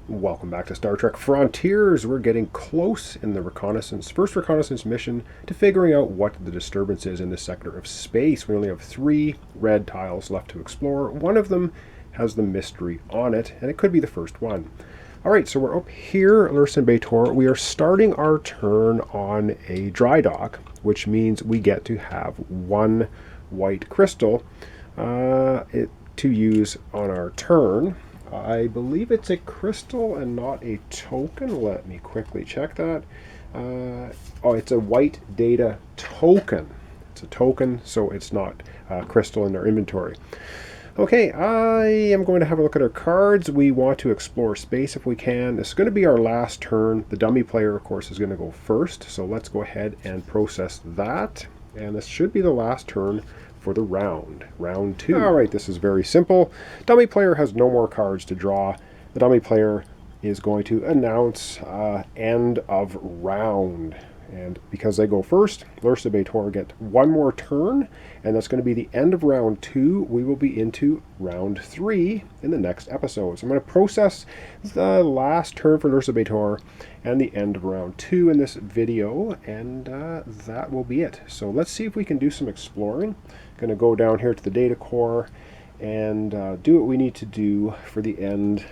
Welcome back to Star Trek Frontiers. We're getting close in the first reconnaissance mission to figuring out what the disturbance is in this sector of space. We only have 3 red tiles left to explore. One of them has the mystery on it, and it could be the first one. Alright, so we're up here, Lursa and B'etor. We are starting our turn on a dry dock, which means we get to have 1 white crystal to use on our turn. I believe it's a crystal and not a token. Let me quickly check that. Oh, it's a white data token. It's a token, so it's not a crystal in our inventory. Okay, I am going to have a look at our cards. We want to explore space if we can. This is going to be our last turn. The dummy player, of course, is going to go first. So let's go ahead and process that. And this should be the last turn for the round 2. Alright, this is very simple. Dummy player has no more cards to draw. The dummy player is going to announce end of round. And because they go first, Lursa and B'etor get 1 more turn, and that's going to be the end of round 2. We will be into round 3 in the next episode. So I'm going to process the last turn for Lursa and B'etor and the end of round 2 in this video, and that will be it. So let's see if we can do some exploring. Going to go down here to the data core and do what we need to do for the end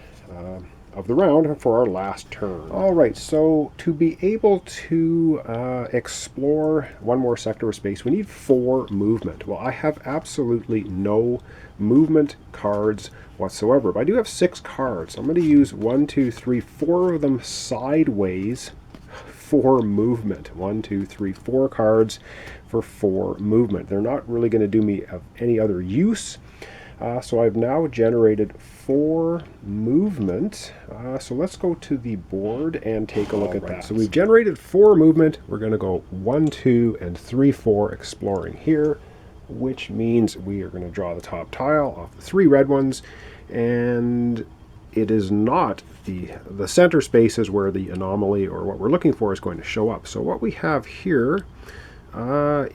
of the round for our last turn. Alright, so to be able to explore 1 more sector of space, we need 4 movement. Well, I have absolutely no movement cards whatsoever, but I do have 6 cards. I'm going to use 4 of them sideways for movement. 4 cards for 4 movement. They're not really going to do me of any other use. So I've now generated 4 movement. So let's go to the board and take a look at that. So we've generated 4 movement. We're going to go 1, 2, and 3, 4 exploring here, which means we are going to draw the top tile off the 3 red ones, and it is not the center spaces where the anomaly or what we're looking for is going to show up. So what we have here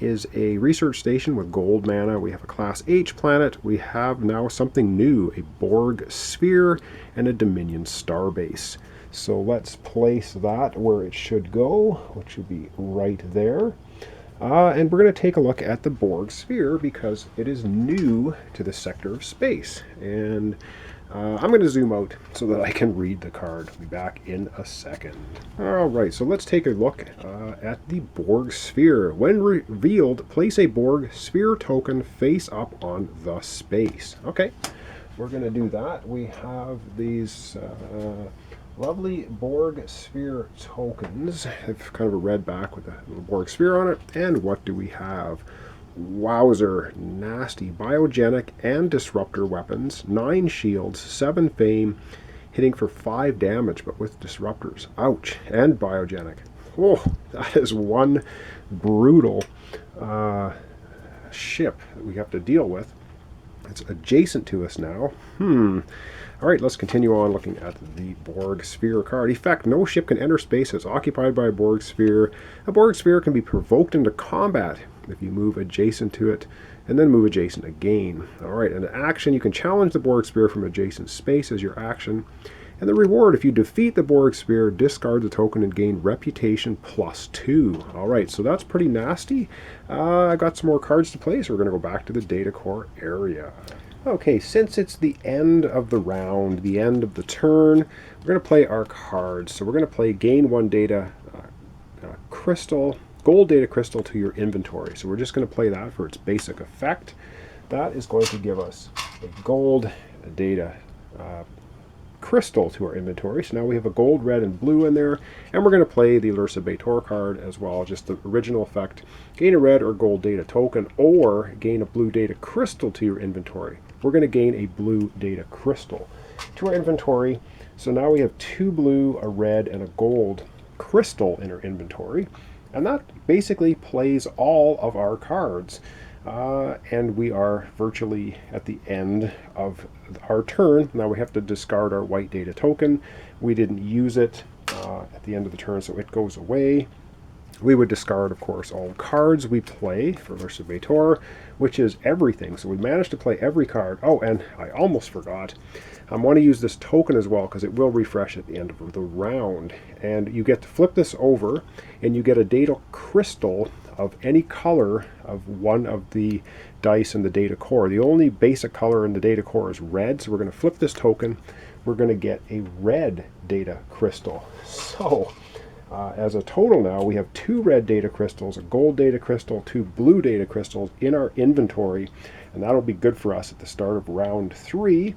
is a research station with gold mana. We have a Class H planet. We have now something new, a Borg Sphere and a Dominion starbase. So let's place that where it should go, which should be right there. And we're going to take a look at the Borg Sphere because it is new to the sector of space. And I'm going to zoom out so that I can read the card. I'll be back in a second. Alright, so let's take a look at the Borg Sphere. When revealed, place a Borg Sphere token face up on the space. Okay, we're going to do that. We have these lovely Borg Sphere tokens. They have kind of a red back with a little Borg Sphere on it. And what do we have? Wowzer, nasty, biogenic and disruptor weapons, 9 shields, 7 fame, hitting for 5 damage, but with disruptors. Ouch, and biogenic. Oh, that is one brutal ship that we have to deal with. It's adjacent to us now. Alright, let's continue on looking at the Borg Sphere card. Effect, no ship can enter space that's occupied by a Borg Sphere. A Borg Sphere can be provoked into combat if you move adjacent to it, and then move adjacent again. Alright, and action, you can challenge the Borg Sphere from adjacent space as your action. And the reward, if you defeat the Borg Sphere, discard the token and gain reputation +2. Alright, so that's pretty nasty. I got some more cards to play, so we're going to go back to the data core area. Okay, since it's the end of the round, the end of the turn, we're going to play our cards. So we're going to play gain 1 data crystal, gold data crystal to your inventory. So we're just going to play that for its basic effect. That is going to give us a gold data crystal to our inventory. So now we have a gold, red, and blue in there. And we're going to play the Lursa and B'etor card as well, just the original effect. Gain a red or gold data token, or gain a blue data crystal to your inventory. We're going to gain a blue data crystal to our inventory. So now we have 2 blue, a red, and a gold crystal in our inventory. And that basically plays all of our cards. And we are virtually at the end of our turn. Now we have to discard our white data token. We didn't use it at the end of the turn, so it goes away. We would discard, of course, all cards we play for Lursa and B'etor, which is everything. So we managed to play every card. Oh, and I almost forgot. I want to use this token as well because it will refresh at the end of the round. And you get to flip this over, and you get a data crystal of any color of one of the dice in the data core. The only basic color in the data core is red, so we're going to flip this token. We're going to get a red data crystal. So as a total now, we have 2 red data crystals, a gold data crystal, 2 blue data crystals in our inventory, and that'll be good for us at the start of round 3.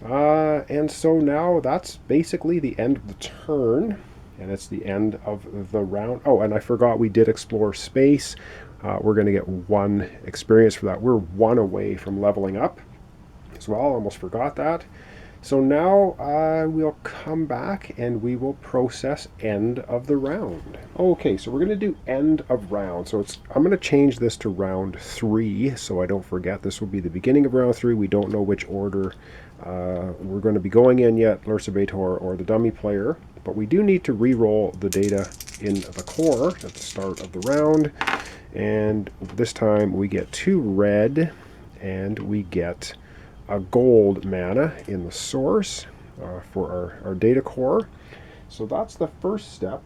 And so now that's basically the end of the turn, and it's the end of the round. Oh, and I forgot we did explore space. We're going to get 1 experience for that. We're 1 away from leveling up as well. Almost forgot that. So now we'll come back and we will process end of the round. Okay, so we're going to do end of round. So I'm going to change this to round 3 so I don't forget. This will be the beginning of round 3. We don't know which order we're going to be going in yet, Lursa and B'etor or the dummy player. But we do need to re-roll the data in the core at the start of the round. And this time we get 2 red and we get a gold mana in the source for our data core. So that's the first step.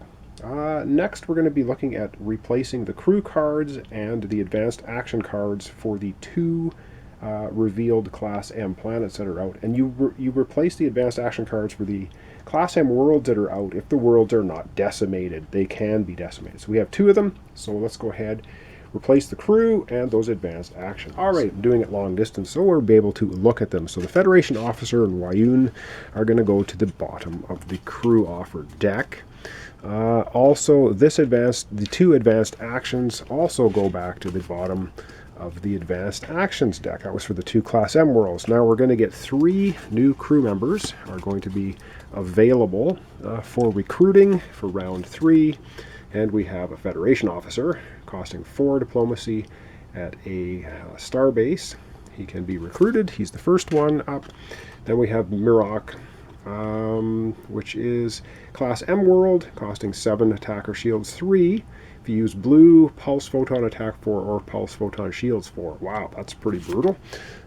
Next we're going to be looking at replacing the crew cards and the advanced action cards for the 2 revealed Class M planets that are out. And you replace the advanced action cards for the Class M worlds that are out if the worlds are not decimated. They can be decimated. So we have 2 of them, so let's go ahead, replace the crew and those advanced actions. All right, I'm doing it long distance, so we'll be able to look at them. So the Federation officer and Wayun are going to go to the bottom of the crew offer deck. Also, the 2 advanced actions also go back to the bottom of the advanced actions deck. That was for the 2 Class M worlds. Now we're going to get 3 new crew members are going to be available for recruiting for round 3. And we have a Federation officer costing 4 diplomacy at a star base. He can be recruited. He's the first one up. Then we have Mirok, which is Class M world, costing 7 attack or shields 3. If you use blue, pulse photon attack 4 or pulse photon shields 4. Wow, that's pretty brutal.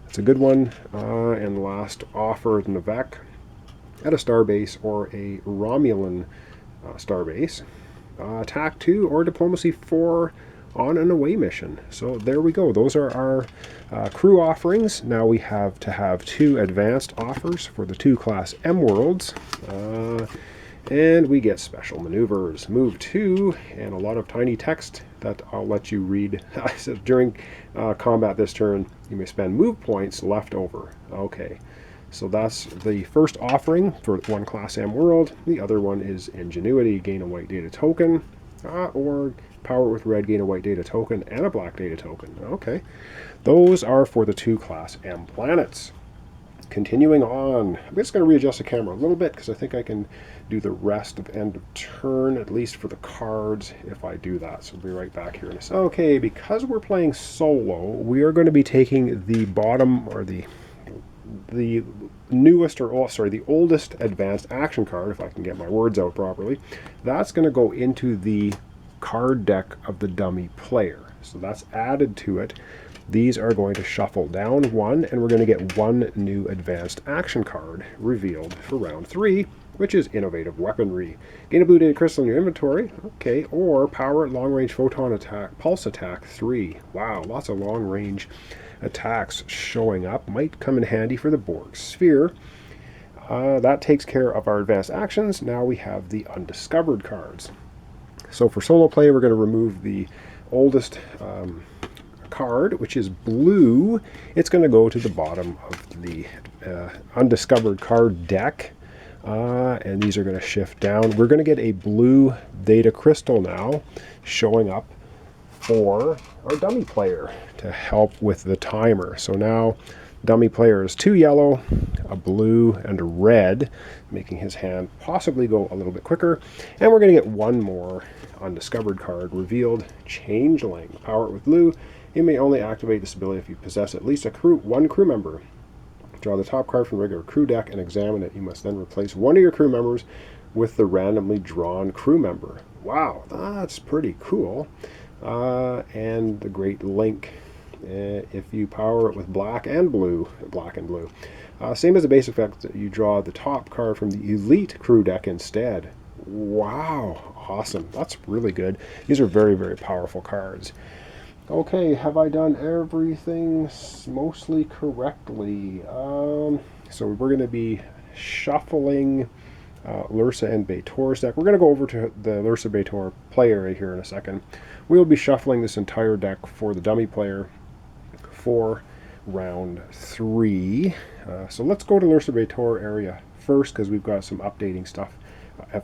That's a good one. And the last offer, Navek, at a star base or a Romulan star base. Attack 2 or diplomacy 4 on an away mission. So there we go. Those are our crew offerings. Now we have to have 2 advanced offers for the 2 Class M worlds. And we get special maneuvers. Move 2 and a lot of tiny text that I'll let you read. I said during combat this turn, you may spend move points left over. Okay. So that's the first offering for 1 Class M world. The other one is Ingenuity, gain a white data token, or Power with red, gain a white data token, and a black data token. Okay, those are for the 2 Class M planets. Continuing on, I'm just going to readjust the camera a little bit because I think I can do the rest of end of turn, at least for the cards, if I do that. So I'll be right back here in a second. Okay, because we're playing solo, we are going to be taking the bottom, or the newest, or the oldest advanced action card, if I can get my words out properly. That's going to go into the card deck of the dummy player. So that's added to it. These are going to shuffle down 1, and we're going to get 1 new advanced action card revealed for round 3, which is Innovative Weaponry. Gain a blue data crystal in your inventory, okay, or Power long range photon attack, pulse attack 3. Wow, lots of long range attacks showing up. Might come in handy for the Borg Sphere. That takes care of our advanced actions. Now we have the undiscovered cards. So for solo play, we're going to remove the oldest card, which is blue. It's going to go to the bottom of the undiscovered card deck. And these are going to shift down. We're going to get a blue data crystal now showing up for our dummy player to help with the timer. So now dummy player is 2 yellow, a blue, and a red, making his hand possibly go a little bit quicker. And we're going to get 1 more undiscovered card revealed, Changeling. Power it with blue. You may only activate this ability if you possess at least 1 crew member. Draw the top card from the regular crew deck and examine it. You must then replace 1 of your crew members with the randomly drawn crew member. Wow, that's pretty cool. And the great link. If you power it with black and blue. Same as the basic effect, that you draw the top card from the elite crew deck instead. Wow, awesome. That's really good. These are very, very powerful cards. Okay, have I done everything mostly correctly? So we're going to be shuffling Lursa and B'etor's deck. We're going to go over to the Lursa B'etor play area here in a second. We'll be shuffling this entire deck for the dummy player for round 3. So let's go to Lursa B'etor area first, because we've got some updating stuff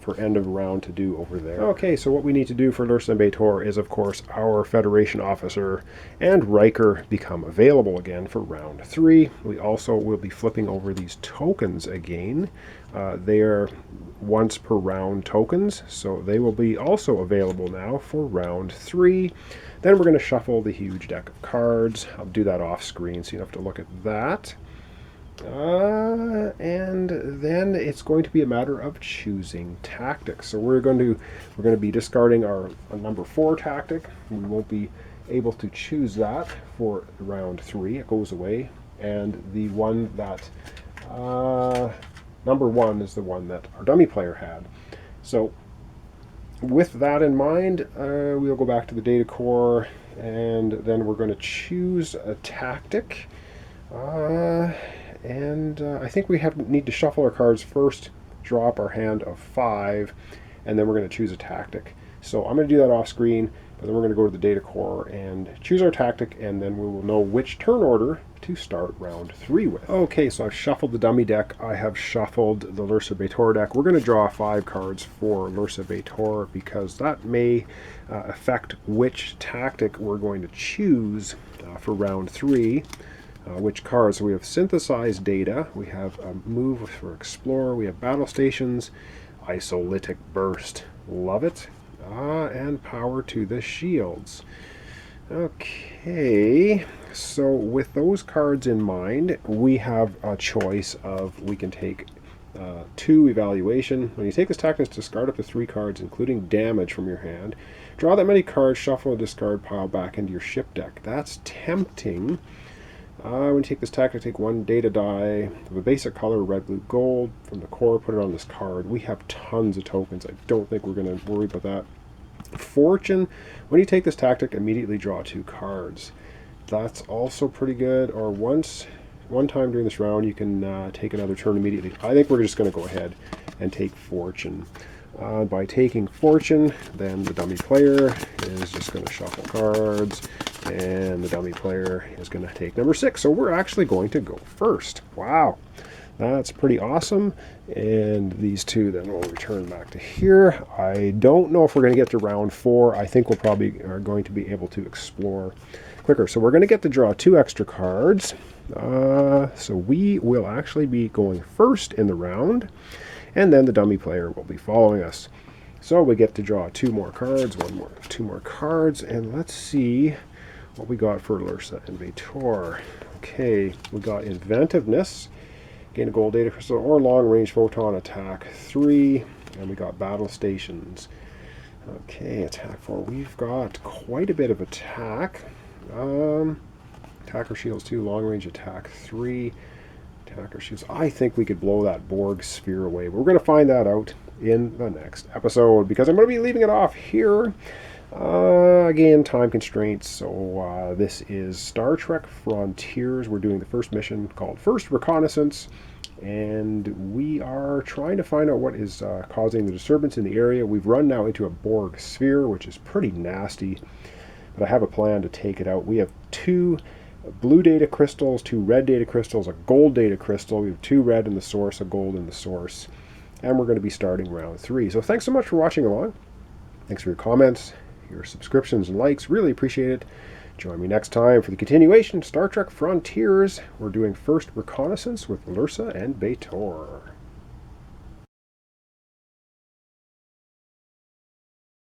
for end of round to do over there. Okay, so what we need to do for Lursa and B'etor is, of course, our Federation officer and Riker become available again for round 3. We also will be flipping over these tokens again. They are once per round tokens, so they will be also available now for round 3. Then we're going to shuffle the huge deck of cards. I'll do that off screen so you don't have to look at that. And then it's going to be a matter of choosing tactics. So we're going to be discarding our number 4 tactic. We won't be able to choose that for round 3. It goes away. And the one that number 1 is the one that our dummy player had. So with that in mind, we'll go back to the data core, and then we're going to choose a tactic. I think we need to shuffle our cards first, draw up our hand of 5, and then we're going to choose a tactic. So I'm going to do that off screen, but then we're going to go to the data core and choose our tactic, and then we will know which turn order to start round 3 with. Okay, so I've shuffled the dummy deck. I have shuffled the Lursa B'etor deck. We're going to draw 5 cards for Lursa B'etor, because that may affect which tactic we're going to choose for round 3. Which cards? So we have synthesized data, we have a move for explorer, we have battle stations, isolytic burst, love it, and power to the shields. Okay, so with those cards in mind, we have a choice of, we can take 2 evaluation. When you take this tactic, discard up to 3 cards, including damage from your hand. Draw that many cards, shuffle and discard pile back into your ship deck. That's tempting. When you take this tactic, take 1 data die of a basic color, red, blue, gold, from the core, put it on this card. We have tons of tokens. I don't think we're going to worry about that. Fortune, when you take this tactic, immediately draw 2 cards. That's also pretty good. Or one time during this round, you can take another turn immediately. I think we're just going to go ahead and take Fortune. By taking Fortune, then the dummy player is just going to shuffle cards, and the dummy player is going to take number 6. So we're actually going to go first. Wow, that's pretty awesome. And these 2 then will return back to here. I don't know if we're going to get to round 4. I think we'll probably are going to be able to explore quicker. So we're going to get to draw 2 extra cards. So we will actually be going first in the round, and then the dummy player will be following us. So we get to draw 2 more cards, 2 more cards, and let's see what we got for Lursa and B'etor. Okay, we got Inventiveness, gain a gold data crystal or long range photon attack 3, and we got battle stations. Okay, attack 4. We've got quite a bit of attack. Attacker shields 2, long range attack 3. Attacker shields. I think we could blow that Borg Sphere away. But we're going to find that out in the next episode, because I'm going to be leaving it off here. Again, time constraints. So this is Star Trek Frontiers. We're doing the first mission called First Reconnaissance, and we are trying to find out what is causing the disturbance in the area. We've run now into a Borg Sphere, which is pretty nasty, but I have a plan to take it out. We have 2 blue data crystals, 2 red data crystals, a gold data crystal. We have 2 red in the source, a gold in the source, and we're going to be starting round 3. So thanks so much for watching along. Thanks for your comments, your subscriptions and likes. Really appreciate it. Join me next time for the continuation of Star Trek Frontiers. We're doing First Reconnaissance with Lursa and B'etor.